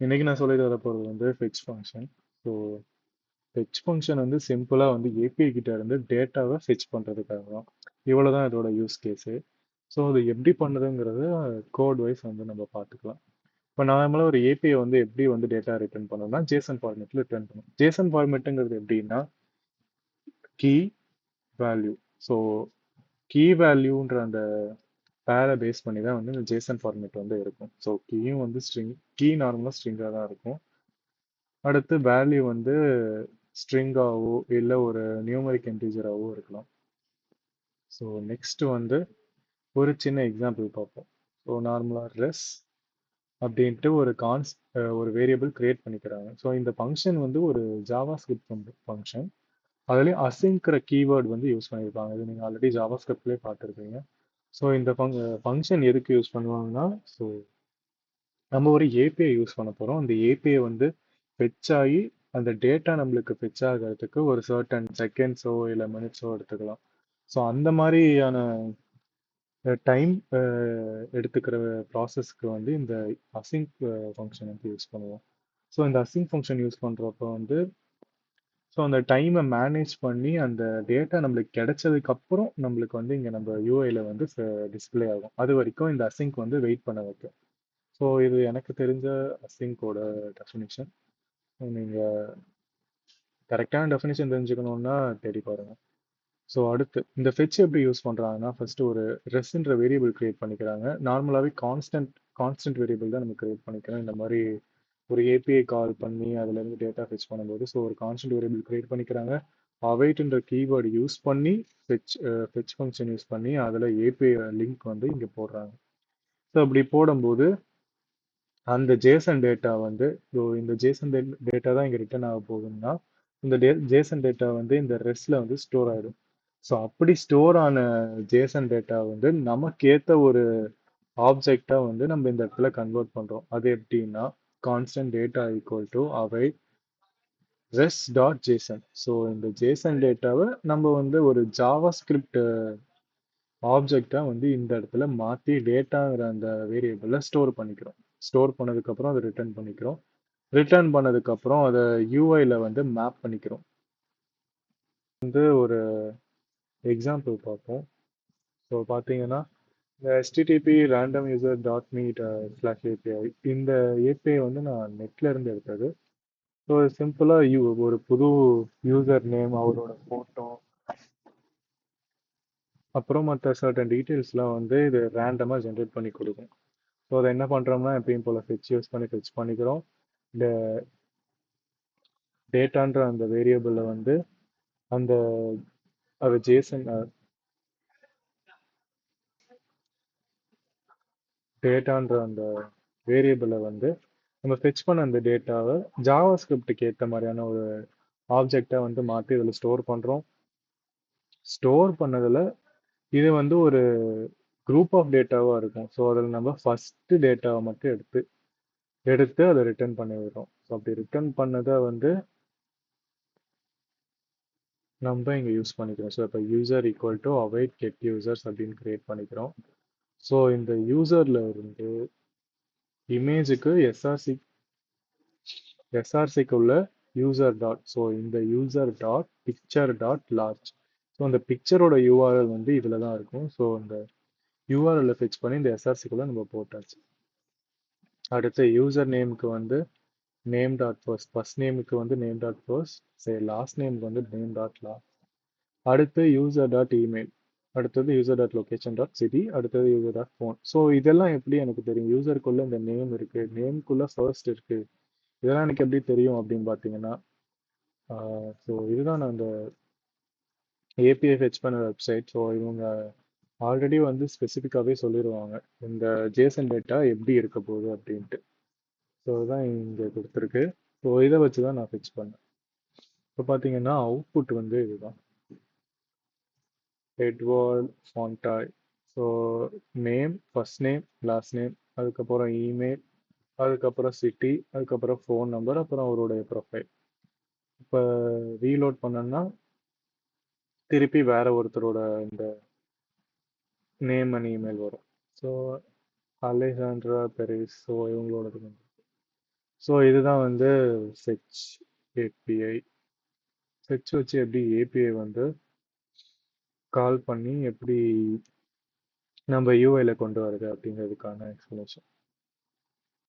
இன்னைக்கு நான் சொல்லிட்டு வர போகிறது வந்து fetch function. So fetch function வந்து சிம்பிளாக வந்து ஏபிஐ கிட்ட இருந்து டேட்டாவை ஃபெச் பண்ணுறதுக்காக தான். இவ்வளோ தான் இதோட யூஸ் கேஸு. ஸோ அது எப்படி பண்ணுறதுங்கிறத கோட் வைஸ் வந்து நம்ம பார்த்துக்கலாம். இப்போ நார்மலாக ஒரு ஏபிஐ வந்து எப்படி வந்து டேட்டா ரிட்டர்ன் பண்ணணும்னா ஜேசன் ஃபார்மேட்டில் ரிட்டர்ன் பண்ணும். ஜேசன் ஃபார்மேட்டுங்கிறது எப்படின்னா கீ வேல்யூ. ஸோ கீ வேல்யூன்ற அந்த பேரை பேஸ் பண்ணி தான் வந்து இந்த ஜேசன் ஃபார்மேட் வந்து இருக்கும். ஸோ கீயும் வந்து ஸ்ட்ரிங், கீ நார்மலாக ஸ்ட்ரிங்காக தான் இருக்கும். அடுத்து வேல்யூ வந்து ஸ்ட்ரிங்காவோ இல்லை ஒரு நியூமரிக் இன்டீஜராகவோ இருக்கலாம். ஸோ நெக்ஸ்ட் வந்து ஒரு சின்ன எக்ஸாம்பிள் பார்ப்போம். ஸோ நார்மலாக ரெஸ் அப்படின்ட்டு ஒரு வேரியபிள் கிரியேட் பண்ணிக்கிறாங்க. ஸோ இந்த ஃபங்க்ஷன் வந்து ஒரு ஜாவா ஸ்கிரிப்ட் ஃபங்க்ஷன். அதுலேயும் அசிங்கிற கீவேர்ட் வந்து யூஸ் பண்ணியிருப்பாங்க. இது நீங்கள் ஆல்ரெடி ஜாவா ஸ்கிரிப்ட்லேயே பார்த்துருப்பீங்க. ஸோ இந்த ஃபங்க்ஷன் எதுக்கு யூஸ் பண்ணுவாங்கன்னா, ஸோ நம்ம ஒரு ஏபிஐ யூஸ் பண்ண போகிறோம். அந்த ஏபிஐ வந்து ஃபெச் ஆகி அந்த டேட்டா நம்மளுக்கு ஃபெச் ஆகிறதுக்கு ஒரு சர்டன் செகண்ட்ஸோ இல்லை மினிட்ஸோ எடுத்துக்கலாம். ஸோ அந்த மாதிரியான டைம் எடுத்துக்கிற ப்ராசஸ்க்கு வந்து இந்த அசிங்க் ஃபங்க்ஷன் வந்து யூஸ் பண்ணுவோம். ஸோ இந்த அசிங்க் ஃபங்க்ஷன் யூஸ் பண்ணுறப்போ வந்து ஸோ அந்த டைமை மேனேஜ் பண்ணி அந்த டேட்டா நம்மளுக்கு கிடைச்சதுக்கு அப்புறம் நம்மளுக்கு வந்து இங்கே நம்ம யூஐயில் வந்து டிஸ்பிளே ஆகும். அது வரைக்கும் இந்த அசிங்க் வந்து வெயிட் பண்ண வைக்கும். ஸோ இது எனக்கு தெரிஞ்ச அசிங்கோட டெஃபினிஷன். நீங்கள் கரெக்டான டெஃபினிஷன் தெரிஞ்சுக்கணுன்னா தேடி பாருங்க. ஸோ அடுத்து இந்த ஃபெச் எப்படி யூஸ் பண்ணுறாங்கன்னா, ஃபர்ஸ்ட் ஒரு ரெஸ்ன்ற வேரியபிள் கிரியேட் பண்ணிக்கிறாங்க. நார்மலாகவே கான்ஸ்டன்ட் வேரியபிள் தான் நம்ம கிரியேட் பண்ணிக்கிறோம். இந்த மாதிரி ஒரு ஏபிஐ கால் பண்ணி அதுலேருந்து டேட்டா ஃபெச் பண்ணும்போது ஸோ ஒரு கான்ஸ்டன்ட் வேரியபிள் கிரியேட் பண்ணிக்கிறாங்க. அவைட்ன்ற கீவேர்டு யூஸ் பண்ணி ஃபெச் ஃபங்க்ஷன் யூஸ் பண்ணி அதில் ஏபிஐ லிங்க் வந்து இங்கே போடுறாங்க. ஸோ அப்படி போடும்போது அந்த ஜேசன் டேட்டா வந்து இந்த ஜேசன் டேட்டா தான் இங்கே ரிட்டர்ன் ஆக போகுதுன்னா இந்த ஜேசன் டேட்டா வந்து இந்த ரெஸ்ட்ல வந்து ஸ்டோர் ஆயிடும். ஸோ அப்படி ஸ்டோர் ஆன ஜேசன் டேட்டா வந்து நமக்கு ஏற்ற ஒரு ஆப்ஜெக்டா வந்து நம்ம இந்த இடத்துல கன்வெர்ட் பண்றோம். அது எப்படின்னா கான்ஸ்டன்ட் டேட்டா ஈக்குவல் டு அவை ரெஸ் டாட் ஜேசன். ஸோ இந்த ஜேசன் டேட்டாவை நம்ம வந்து ஒரு ஜாவா ஸ்கிரிப்ட் ஆப்ஜெக்டா வந்து இந்த இடத்துல மாற்றி டேட்டாங்கிற அந்த வேரியபிளை ஸ்டோர் பண்ணிக்கிறோம். ஸ்டோர் பண்ணதுக்கப்புறம் அதை ரிட்டர்ன் பண்ணிக்கிறோம். ரிட்டர்ன் பண்ணதுக்கப்புறம் அதை யூஐல வந்து மேப் பண்ணிக்கிறோம். வந்து ஒரு எக்ஸாம்பிள் பார்ப்போம். ஸோ பார்த்தீங்கன்னா இந்த http random user dot meet slash API இந்த ஏபிஐ வந்து நான் நெட்ல இருந்து எடுத்தது. ஸோ சிம்பிளாக ஒரு புது யூசர் நேம், அவரோட ஃபோட்டோ, அப்புறம் மற்ற சர்டன் டீட்டெயில்ஸ்லாம் வந்து இது ரேண்டமாக ஜென்ரேட் பண்ணி கொடுக்கும். ஸோ அதை என்ன பண்ணுறோம்னா எப்பயும் போல் ஃபெச் யூஸ் பண்ணி ஃபெச் பண்ணிக்கிறோம். இந்த டேட்டான்ற அந்த வேரியபிளை வந்து அந்த அது ஜேசன் டேட்டான்ற அந்த வேரியபிளை வந்து நம்ம ஃபெச் பண்ண அந்த டேட்டாவை ஜாவா ஸ்கிரிப்டுக்கு ஏற்ற மாதிரியான ஒரு ஆப்ஜெக்டை வந்து மாற்றி இதில் ஸ்டோர் பண்ணுறோம். ஸ்டோர் பண்ணதில் இது வந்து ஒரு குரூப் ஆஃப் டேட்டாவாக இருக்கும். ஸோ அதில் நம்ம ஃபஸ்ட்டு டேட்டாவை மட்டும் எடுத்து அதை ரிட்டர்ன் பண்ணி விடுறோம். ஸோ அப்படி ரிட்டர்ன் பண்ணதை வந்து நம்ம இங்கே யூஸ் பண்ணிக்கிறோம். ஸோ இப்போ user equal to await get users அப்படின்னு கிரியேட் பண்ணிக்கிறோம். ஸோ இந்த யூசரில் இருந்து இமேஜுக்கு எஸ்ஆர்சிக்கு உள்ள யூசர் டாட். ஸோ இந்த user dot picture dot large. So அந்த பிக்சரோட யூஆர்எல் வந்து இதில் தான் இருக்கும். ஸோ இந்த யூஆர்எல்லை ஃபிக்ஸ் பண்ணி இந்த எஸ்ஆர்சிக்குள்ளே நம்ம போட்டாச்சு. அடுத்து யூசர் நேமுக்கு வந்து நேம் டாட் ஃபர்ஸ்ட் நேமுக்கு வந்து நேம் டாட் ஃபர்ஸ்ட், சரி லாஸ்ட் நேமுக்கு வந்து நேம் டாட் லாஸ்ட். அடுத்து யூசர் டாட் இமெயில், அடுத்தது user dot location dot city, அடுத்தது யூசர் டாட் ஃபோன். ஸோ இதெல்லாம் எப்படி எனக்கு தெரியும்? யூசருக்குள்ள இந்த நேம் இருக்கு, நேம்குள்ள ஃபர்ஸ்ட் இருக்கு, இதெல்லாம் எனக்கு எப்படி தெரியும் அப்படின்னு பார்த்தீங்கன்னா, ஸோ இதுதான் நான் அந்த ஏபிஐ ஃபெச் பண்ண வெப்சைட். ஸோ இவங்க ஆல்ரெடி வந்து ஸ்பெசிஃபிக்காகவே சொல்லிடுவாங்க இந்த ஜேசன் டேட்டா எப்படி இருக்க போகுது அப்படின்ட்டு. ஸோ இதுதான் இங்கே கொடுத்துருக்கு. ஸோ இதை வச்சு தான் நான் ஃபிக்ஸ் பண்ணேன். இப்போ பார்த்தீங்கன்னா அவுட்புட் வந்து இதுதான் எட்வர்ட் ஃபாண்டாய். So name, first name, last name, அதுக்கப்புறம் இமெயில், அதுக்கப்புறம் சிட்டி, அதுக்கப்புறம் ஃபோன் நம்பர், அப்புறம் அவருடைய ப்ரொஃபைல். இப்போ ரீலோட் பண்ணோம்னா திருப்பி வேற ஒருத்தரோட இந்த நேம் அண்ட் இமெயில் வரும். ஸோ அலெசாண்ட்ரா பெரிஸ், ஸோ இவங்களோடது வந்து ஸோ இதுதான் வந்து ஃபெச் ஏபிஐ. ஃபெச் வச்சு எப்படி ஏபிஐ வந்து கால் பண்ணி எப்படி நம்ம யூஐல கொண்டு வருது அப்படிங்கிறதுக்கான எக்ஸ்பிளேஷன்.